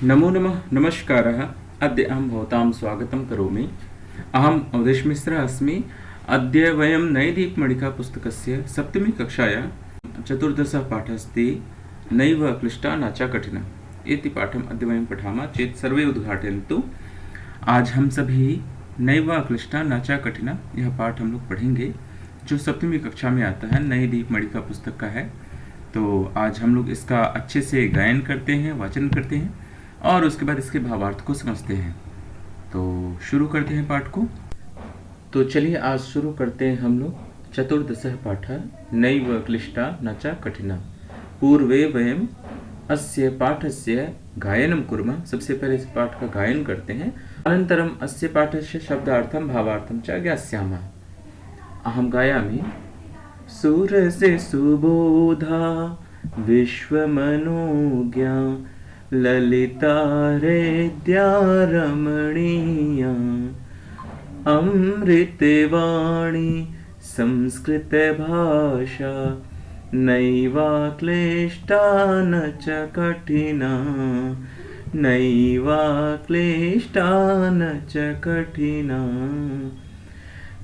नमो नमः नमस्कारः। अद्य अहं भवतां स्वागतं करोमि। अहम् अवधेशमिश्रः अस्मि। अद्य वयं नैदिकमणिकापुस्तकस्य सप्तमी कक्षायां चतुर्दशः पाठः अस्ति नैव क्लिष्टा न च कठिना इति पाठम् अद्य वयं पठामः चेत् सर्वे उद्घाटयन्तु। आज हम सभी नैव क्लिष्टा न च कठिना यह पाठ हम लोग पढ़ेंगे जो सप्तमी कक्षा में आता है, नई दीपमणिका पुस्तक का है। तो आज हम लोग इसका अच्छे से गायन करते हैं, वाचन करते हैं और उसके बाद इसके भावार्थ को समझते हैं। तो शुरू करते हैं पाठ को। तो चलिए आज शुरू करते हैं हम लोग चतुर्दशः पाठः नैव क्लिष्टा न च कठिना। पूर्वे वयम् अस्य पाठस्य गायनं कुर्मः। सबसे पहले इस पाठ का गायन करते हैं, अनन्तरम् अस्य पाठस्य शब्दार्थं भावार्थं च ज्ञास्यामः। अहं गायामि। सुरसे सुबोधा विश्वमनोज्ञा ललिता हृद्या रमणीया अमृतवाणी संस्कृतभाषा नैवा क्लिष्टा न च कठिना नैवा क्लिष्टा न च कठिना।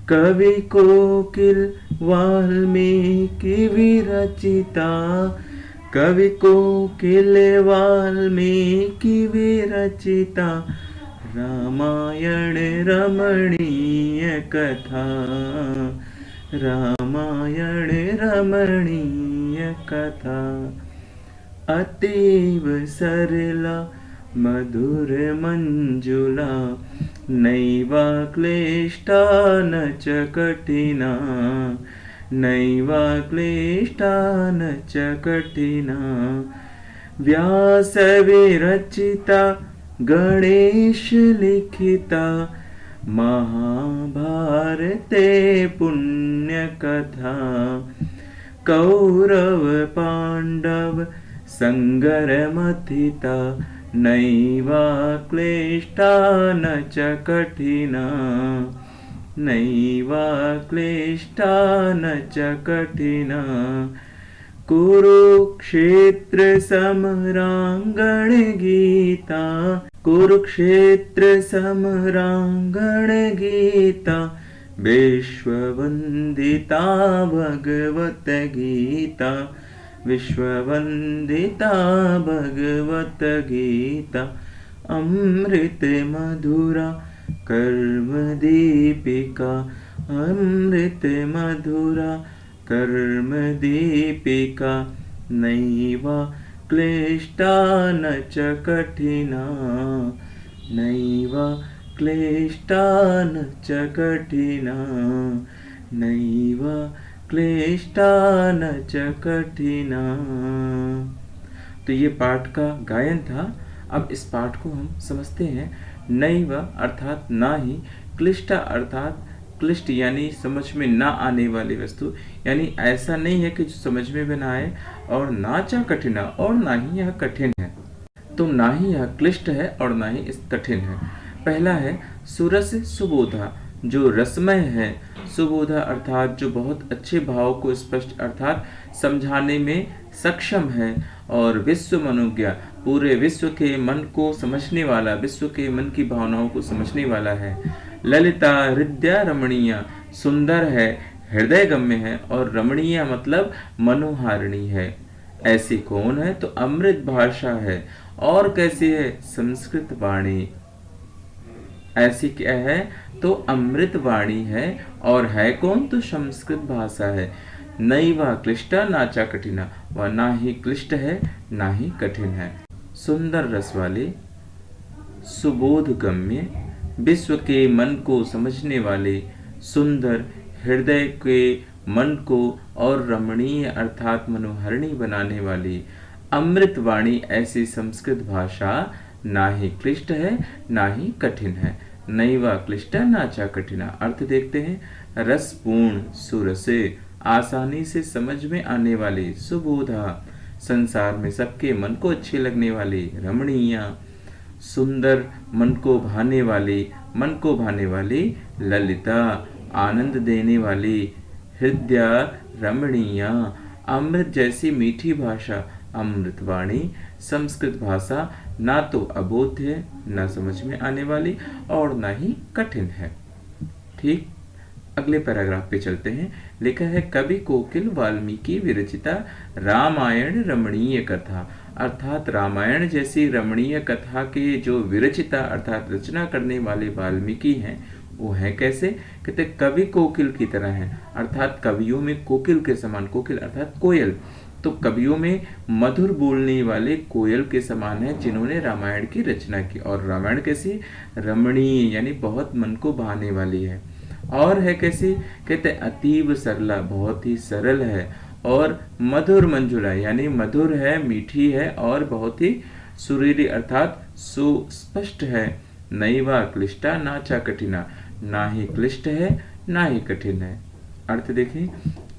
कवि कोकिल वाल्मीकि विरचिता कवि कोकिल वाल्मीकि विरचिता रामायण रमणीय कथा रामायण रमणीय कथा। अतीव सरला मधुर मंजुला नैवा क्लिष्टा न च कठिना नैवा क्लिष्टा न च कठिना। व्यास विरचिता गणेश लिखिता महाभारते पुण्यकथा कौरव पांडव संगरमथिता नैवा क्लिष्टा न च कठिना नैवा क्लिष्टा न च कठिना। कुरुक्षेत्र समरांगण गीता कुरुक्षेत्र समरांगण गीता विश्ववंदिता भगवत गीता विश्ववंदिता भगवत गीता। अमृत मधुरा कर्म दीपिका अमृत मधुरा कर्म दीपिका नैवा क्लिष्टा न च कठिना नैवा क्लिष्टा न च कठिना नैवा क्लिष्टा न च कठिना। तो ये पाठ का गायन था। अब इस पाठ को हम समझते हैं। नैव अर्थात ना ही, क्लिष्टा अर्थात क्लिष्ट यानी समझ में ना आने वाली वस्तु, यानी ऐसा नहीं है कि जो समझ में भी ना आए, और ना च कठिना और ना ही यह कठिन है। तो ना ही यह क्लिष्ट है और ना ही इस कठिन है। पहला है सुरस सुबोधा, जो रसमय है। सुबोधा अर्थात जो बहुत अच्छे भाव को स्पष्ट अर्थात समझाने में सक्षम है। और विश्व मनोज्ञा, पूरे विश्व के मन को समझने वाला, विश्व के मन की भावनाओं को समझने वाला है। ललिता हृदय रमणीय, सुंदर है, हृदय गम्य है, और रमणीय मतलब मनोहारिणी है। ऐसी कौन है? तो अमृत भाषा है। और कैसी है? संस्कृत वाणी। ऐसी क्या है? तो अमृत वाणी है। और है कौन? तो संस्कृत भाषा है। नैवा क्लिष्टा न च कठिना, वह ना ही क्लिष्ट है ना ही कठिन है। सुंदर रस वाले, सुबोध गम्य, विश्व के मन को समझने वाले, सुंदर, हृदय के मन को और रमणीय अर्थात मनोहरणी बनाने वाली अमृत वाणी, ऐसी संस्कृत भाषा ना ही क्लिष्ट है ना ही कठिन है। नैवा क्लिष्टा न च कठिना। अर्थ देखते हैं। रसपूर्ण, सुरसे, आसानी से समझ में आने वाली, सुबोधा, संसार में सबके मन को अच्छे लगने वाली, रमणीया, सुंदर, मन को भाने वाली, ललिता, आनंद देने वाली, हृदय रमणीया, अमृत जैसी मीठी भाषा, अमृतवाणी, संस्कृत भाषा ना तो अबोध्य है, ना समझ में आने वाली और ना ही कठिन है। ठीक, अगले पैराग्राफ पे चलते हैं। लिखा है कवि कोकिल वाल्मीकि विरचिता रामायण रमणीय कथा, अर्थात रामायण जैसी रमणीय कथा के जो विरचिता अर्थात रचना करने वाले वाल्मीकि हैं वो है कैसे? कहते कवि कोकिल की तरह है, अर्थात कवियों में कोकिल के समान, कोकिल अर्थात कोयल, तो कवियों में मधुर बोलने वाले कोयल के समान है जिन्होंने रामायण की रचना की। और रामायण कैसी? रमणीय यानी बहुत मन को भाने वाली है। और है कैसी? कहते अतीब सरला, बहुत ही सरल है, और मधुर मंजुला यानी मधुर है, मीठी है, और बहुत ही सुरीली अर्थात सुस्पष्ट है। नैवा क्लिष्टा नाचा कठिना, ना ही क्लिष्ट है ना ही कठिन है। अर्थ देखें,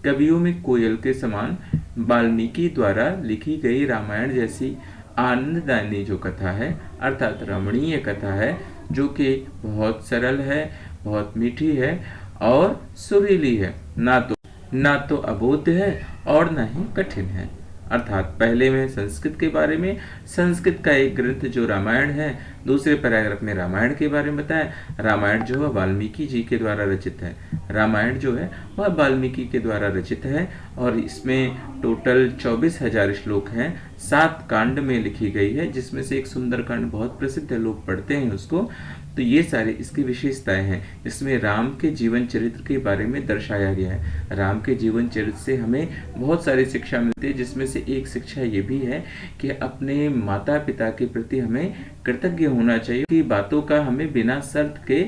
कवियों में कोयल के समान वाल्मीकि द्वारा लिखी गई रामायण जैसी आनंददायी जो कथा है अर्थात रमणीय कथा है, जो कि बहुत सरल है, बहुत मीठी है और सुरीली है, ना तो अबोध है और ना ही कठिन है। अर्थात पहले में संस्कृत के बारे में, संस्कृत का एक ग्रंथ जो रामायण है, दूसरे पैराग्राफ में रामायण के बारे में बताया। रामायण जो है वाल्मीकि जी के द्वारा रचित है, रामायण जो है वह वाल्मीकि के द्वारा रचित है, और इसमें टोटल 24,000 श्लोक हैं, 7 कांड में लिखी गई है, जिसमें से एक सुंदर कांड बहुत प्रसिद्ध है, लोग पढ़ते हैं उसको। तो ये सारे इसकी विशेषताएं हैं। इसमें राम के जीवन चरित्र के बारे में दर्शाया गया है। राम के जीवन चरित्र से हमें बहुत सारी शिक्षा मिलती है, जिसमें से एक शिक्षा ये भी है कि अपने माता पिता के प्रति हमें कृतज्ञ होना चाहिए, कि बातों का हमें बिना शर्त के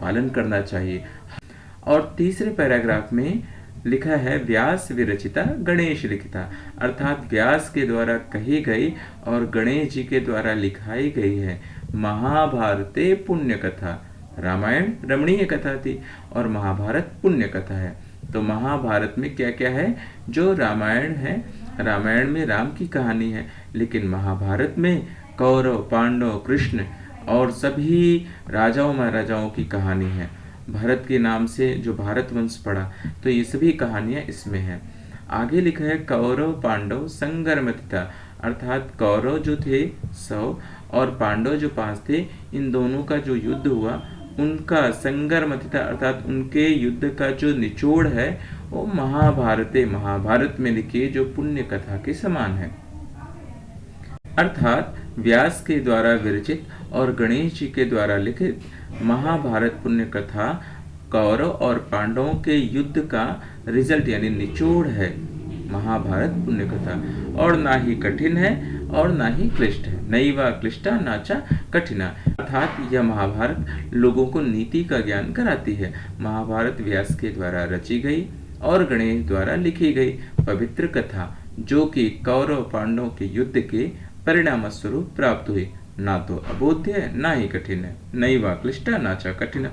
पालन करना चाहिए। और तीसरे पैराग्राफ में लिखा है व्यास विरचिता गणेश लिखिता, अर्थात व्यास के द्वारा कही गई और गणेश जी के द्वारा लिखाई गई है महाभारते पुण्य कथा। रामायण रमणीय कथा थी और महाभारत पुण्य कथा है। तो महाभारत में क्या क्या है? जो रामायण है, रामायण में राम की कहानी है, लेकिन महाभारत में कौरव पांडव कृष्ण और सभी राजाओं महाराजाओं की कहानी है। भरत के नाम से जो भारत वंश पड़ा, तो ये सभी कहानियां इसमें हैं। आगे लिखा है कौरव पांडव संगरमतिता, अर्थात कौरव जो थे 100 और पांडव जो 5 थे, इन दोनों का जो युद्ध हुआ उनका संगरमतिता अर्थात उनके युद्ध का जो निचोड़ है वो महाभारत में लिखी जो पुण्य कथा के समान है। अर्थात व्यास के द्वारा विरचित और गणेश जी के द्वारा लिखित महाभारत पुण्य कथा कौरव और पांडवों के युद्ध का रिजल्ट यानी निचोड़ है महाभारत पुण्य कथा, और ना ही कठिन है और ना ही क्लिष्ट है। नैवा क्लिष्टा नाचा कठिना, अर्थात यह महाभारत लोगों को नीति का ज्ञान कराती है। महाभारत व्यास के द्वारा रची गई और गणेश द्वारा लिखी गई पवित्र कथा, जो कि कौरव पांडवों के युद्ध के परिणाम स्वरूप प्राप्त हुई, ना तो अबोध्य है ना ही कठिन है। नैवा क्लिष्टा नाचा कठिना।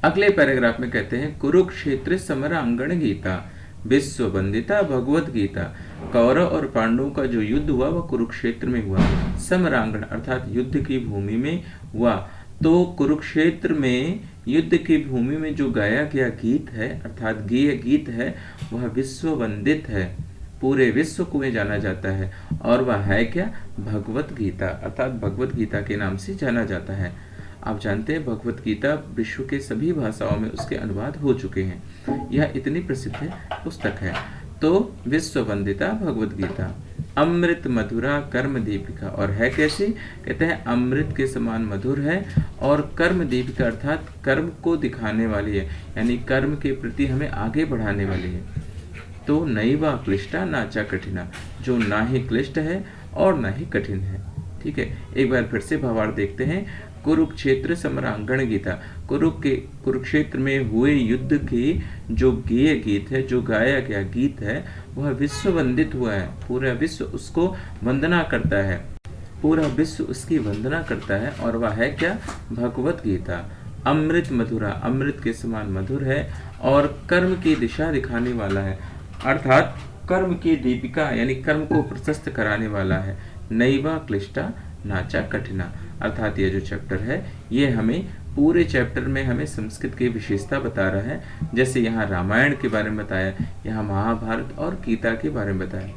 अगले पैराग्राफ में कहते हैं कुरुक्षेत्र समरांगण गीता विश्व वंदिता भगवत गीता। कौरव और पांडवों का जो युद्ध हुआ वह कुरुक्षेत्र में हुआ, समरांगण अर्थात युद्ध की भूमि में हुआ। तो कुरुक्षेत्र में युद्ध की भूमि में जो गाया गया गीत है अर्थात गेय गीत है वह विश्व वंदित है, पूरे विश्व को जाना जाता है, और वह है क्या? भगवत गीता अर्थात भगवत गीता के नाम से जाना जाता है। आप जानते हैं भगवत गीता विश्व के सभी भाषाओं में उसके अनुवाद हो चुके हैं, यह इतनी प्रसिद्ध पुस्तक है। तो विश्व वंदिता भगवत गीता अमृत मधुरा कर्म दीपिका, और है कैसी? कहते हैं अमृत के समान मधुर है और कर्म दीपिका अर्थात कर्म को दिखाने वाली है, यानी कर्म के प्रति हमें आगे बढ़ाने वाली है। तो नैवा क्लिष्टा नाचा कठिना, जो ना ही क्लिष्ट है और ना ही कठिन है। ठीक है, एक बार फिर से भावार्थ देखते हैं। कुरुक्षेत्र समरांगण गीता, कुरुक्षेत्र में हुए युद्ध की जो गेय गीत है, जो गाया गया गीत है, वह विश्व वंदित हुआ है। पूरा विश्व उसको वंदना करता है, पूरा विश्व उसकी वंदना करता है, और वह है क्या? भगवत गीता। अमृत मधुरा, अमृत के समान मधुर है और कर्म की दिशा दिखाने वाला है, अर्थात कर्म की दीपिका यानी कर्म को प्रशस्त कराने वाला है। नैवा क्लिष्टा नाचा कठिना, अर्थात यह जो चैप्टर है ये हमें पूरे चैप्टर में हमें संस्कृत की विशेषता बता रहा है। जैसे यहाँ रामायण के बारे में बताया, यहाँ महाभारत और गीता के बारे में बताया।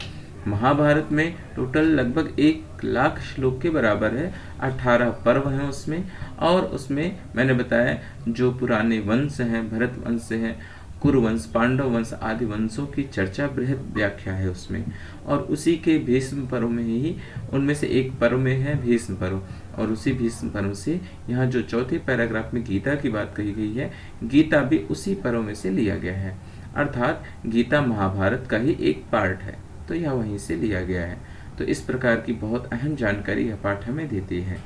महाभारत में टोटल लगभग 1 लाख श्लोक के बराबर है, 18 पर्व हैं उसमें। और उसमें मैंने बताया जो पुराने वंश हैं, भरत वंश हैं, कुरुवंश, पांडव वंश आदि वंशों की चर्चा, बृहद व्याख्या है उसमें। और उसी के भीष्म पर्व में ही उनमें से एक पर्व में है भीष्म पर्व, और उसी भीष्म पर्व से यहाँ जो चौथे पैराग्राफ में गीता की बात कही गई है, गीता भी उसी पर्व में से लिया गया है। अर्थात गीता महाभारत का ही एक पार्ट है, तो यह वहीं से लिया गया है। तो इस प्रकार की बहुत अहम जानकारी यह पाठ हमें देती है।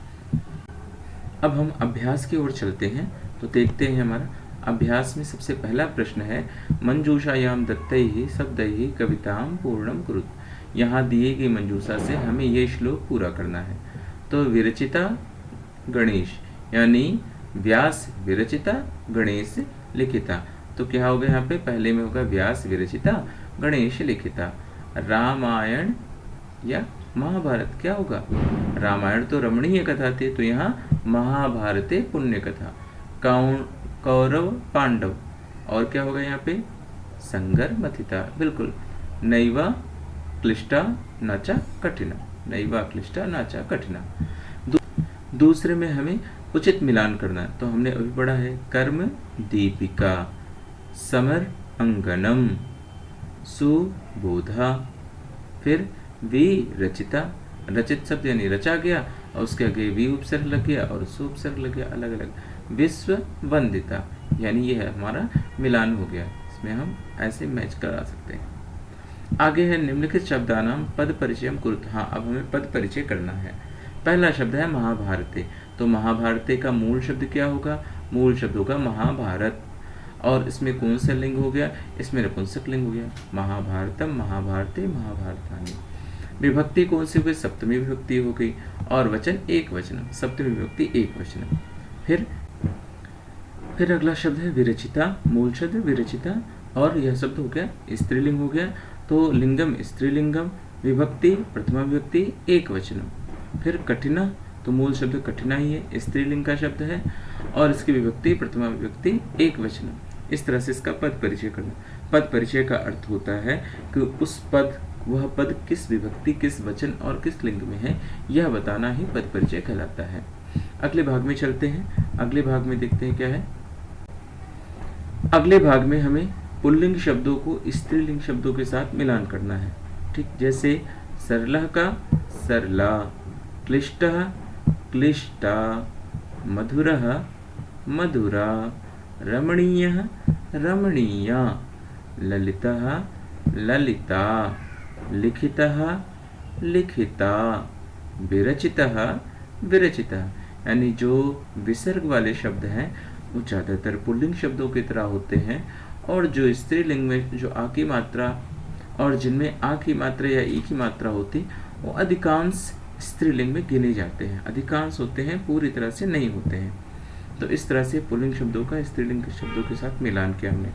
अब हम अभ्यास की ओर चलते हैं, तो देखते हैं हमारा अभ्यास में सबसे पहला प्रश्न है मंजूषायाम दत्तैहि शब्दैहि कविताम पूर्णम कुरुत। यहाँ दिए गई मंजूषा से हमें ये श्लोक पूरा करना है। तो विरचिता गणेश, यानी व्यास विरचिता गणेश लिखिता। तो क्या होगा यहाँ पे, पहले में होगा व्यास विरचिता गणेश लिखिता। रामायण या महाभारत क्या होगा, रामायण तो रमणीय कथा थे, तो यहाँ महाभारते पुण्य कथा। कौरव पांडव, और क्या होगा यहाँ पे, संगर मथिता। बिल्कुल, नैवा क्लिष्टा नाचा कठिना, नैवा क्लिष्टा नाचा कठिना। दूसरे में हमें उचित मिलान करना है, तो हमने अभी पढ़ा है कर्म दीपिका, समर अंगनम, सुबोधा, फिर वी रचिता, रचित शब्द यानी रचा गया और उसके आगे वी उपसर्ग लग गया और सु उपसर्ग लग गया अलग अलग। विश्व वंदिता, यानी यह हमारा मिलान हो गया, इसमें हम ऐसे मैच करा सकते हैं। आगे है निम्नलिखित शब्दानाम पद परिचयम कुरुत। हाँ, अब हमें पद परिचय करना है। पहला शब्द है महाभारते, तो महाभारते का मूल शब्द क्या होगा, मूल शब्द होगा महाभारत। और इसमें कौन सा लिंग हो गया, इसमें नपुंसक लिंग हो गया, महाभारतम महाभारते महाभारतानि। विभक्ति कौन सी हो गई, सप्तमी विभक्ति हो गई, और वचन एक वचन, सप्तमी विभक्ति एक वचन। फिर अगला शब्द है विरचिता, मूल शब्द विरचिता, और यह शब्द हो गया स्त्रीलिंग हो गया, तो लिंगम स्त्रीलिंगम, विभक्ति प्रथमा विभक्ति एक वचनम। फिर कठिना, तो मूल शब्द कठिना ही है, स्त्रीलिंग का शब्द है, और इसकी विभक्ति प्रथमा विभक्ति एक वचनम। इस तरह से इसका पद परिचय करना। पद परिचय का अर्थ होता है कि उस पद, वह पद किस विभक्ति, किस वचन और किस लिंग में है, यह बताना ही पद परिचय कहलाता है। अगले भाग में चलते हैं। अगले भाग में देखते हैं क्या है। अगले भाग में हमें पुल्लिंग शब्दों को स्त्रीलिंग शब्दों के साथ मिलान करना है। ठीक, जैसे सरलह का सरला, क्लिष्टः क्लिष्टा, मधुरः मधुरा, रमणीयः रमणीया, ललितः ललिता, लिखितः लिखिता, विरचितः विरचिता। यानी जो विसर्ग वाले शब्द हैं वो ज़्यादातर पुल्लिंग शब्दों की तरह होते हैं, और जो स्त्रीलिंग में जो आ की मात्रा और जिनमें आ की मात्रा या ई की मात्रा होती, वो अधिकांश स्त्रीलिंग में गिने जाते हैं। अधिकांश होते हैं, पूरी तरह से नहीं होते हैं। तो इस तरह से पुल्लिंग शब्दों का स्त्रीलिंग के शब्दों के साथ मिलान किया हमने।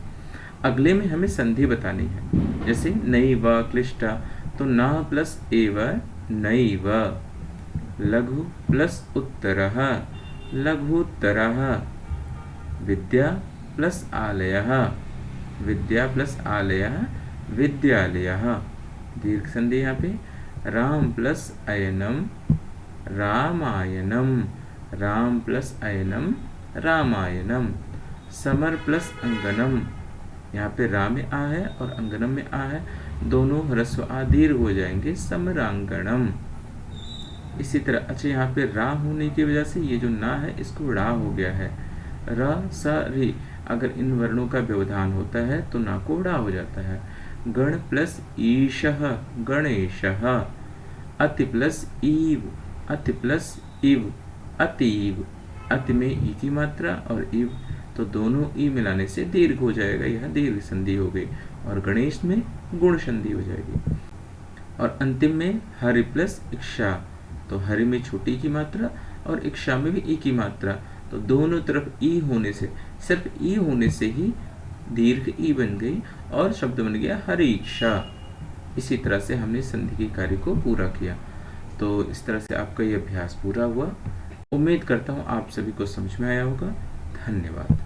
अगले में हमें संधि बतानी है, जैसे नैव क्लिष्टा, तो ना प्लस एव नैव, लघु प्लस उत्तरः लघुत्तरः, विद्या प्लस आलयः विद्या प्लस आलयः विद्यालयः। दीर्घ संधि यहाँ पे, राम प्लस अयनम रामायणम, राम प्लस अयनम रामायणम। समर प्लस अंगनम, यहाँ पे रा में आ है और अंगनम में आ है, दोनों ह्रस्व आ दीर्घ हो जाएंगे, समरांगणम। इसी तरह अच्छा, यहाँ पे रा होने की वजह से ये जो ना है इसको रा हो गया है। र स रि, अगर इन वर्णों का व्यवधान होता है तो ना को रा हो जाता है। गण प्लस ईशः गणेशः, अति प्लस ईव अति प्लस इव अतीव, अति में ई की मात्रा और इव, तो दोनों ई मिलाने से दीर्घ हो जाएगा, यह दीर्घ संधि हो गई। और गणेश में गुण संधि हो जाएगी। और अंतिम में हरि प्लस इक्षा, तो हरि में छोटी की मात्रा और इक्षा में भी ई की मात्रा, तो दोनों तरफ ई होने से, सिर्फ ई होने से ही दीर्घ ई बन गई और शब्द बन गया हरिक्षा। इसी तरह से हमने संधि के कार्य को पूरा किया। तो इस तरह से आपका ये अभ्यास पूरा हुआ। उम्मीद करता हूँ आप सभी को समझ में आया होगा। धन्यवाद।